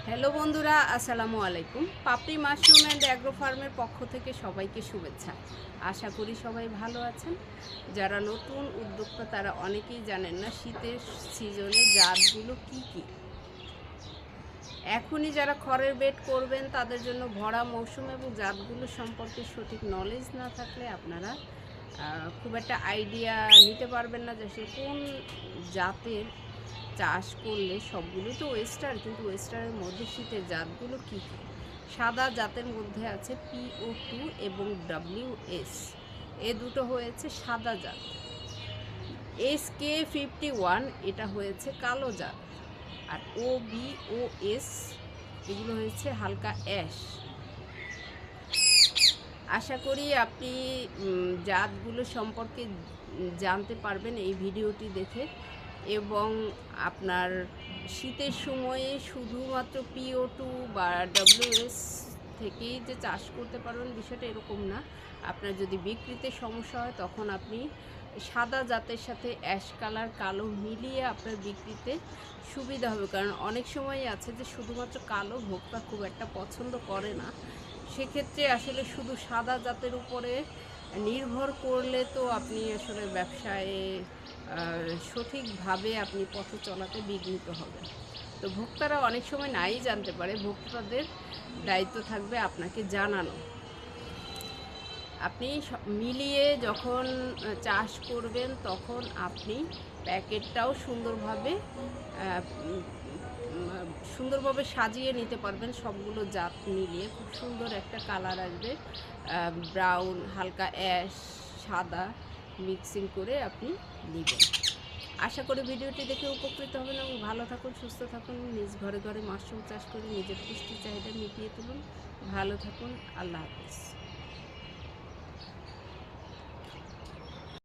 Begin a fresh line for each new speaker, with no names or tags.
Hello বন্ধুরা, আসসালামু আলাইকুম। পাপড়ি মাশরুম অ্যান্ড অ্যাগ্রো ফার্মের পক্ষ থেকে সবাইকে শুভেচ্ছা। আশা করি সবাই ভালো আছেন। যারা নতুন উদ্যোক্তা তারা অনেকেই জানেন না শীতের সিজনে জাতগুলো কি কি। এখনই যারা খড়ের বেড করবেন তাদের জন্য ভরা মৌসুম এবং জাতগুলো সম্পর্কে সঠিক নলেজ না থাকলে আপনারা খুব একটা আইডিয়া নিতে পারবেন না যে সে কোন জাতের চাষ করলে। সবগুলো তো ওয়েস্টার, কিন্তু ওয়েস্টারের মধ্যে শীতের জাতগুলো কী কী। সাদা জাতের মধ্যে আছে PO2 এবং WS, এ দুটো হয়েছে সাদা জাত। SK51 এটা হয়েছে কালো জাত, আর OBOS এগুলো হয়েছে হালকা অ্যাশ। আশা করি আপনি জাতগুলো সম্পর্কে জানতে পারবেন এই ভিডিওটি দেখে, এবং আপনার শীতের সময়ে শুধুমাত্র PO2 বা WS থেকেই যে চাষ করতে পারবেন বিষয়টা এরকম না। আপনার যদি বিক্রিতে সমস্যা হয় তখন আপনি সাদা জাতের সাথে অ্যাশ কালার কালো মিলিয়ে আপনার বিক্রিতে সুবিধা হবে, কারণ অনেক সময় আছে যে শুধুমাত্র কালো ভোক্তা খুব একটা পছন্দ করে না। সেক্ষেত্রে আসলে শুধু সাদা জাতের উপরে নির্ভর করলে তো আপনি আসলে ব্যবসায় সঠিকভাবে আপনি পথে চলাতে বিঘ্নিত হবেন। তো ভোক্তারা অনেক সময় নাই জানতে পারে, ভোক্তাদের দায়িত্ব থাকবে আপনাকে জানানো। আপনি মিলিয়ে যখন চাষ করবেন তখন আপনি প্যাকেটটাও সুন্দরভাবে সাজিয়ে নিতে পারবেন। সবগুলো জাত মিলিয়ে খুব সুন্দর একটা কালার আসবে, ব্রাউন, হালকা অ্যাশ, সাদা মিক্সিং করে আপনি নেবেন। আশা করি ভিডিওটি দেখে উপকৃত হবেন এবং ভালো থাকুন, সুস্থ থাকুন, নিজ ঘরে ঘরে মাশরুম চাষ করে নিজের পুষ্টি চাহিদা মিটিয়ে তুলুন। ভালো থাকুন, আল্লাহ হাফেজ।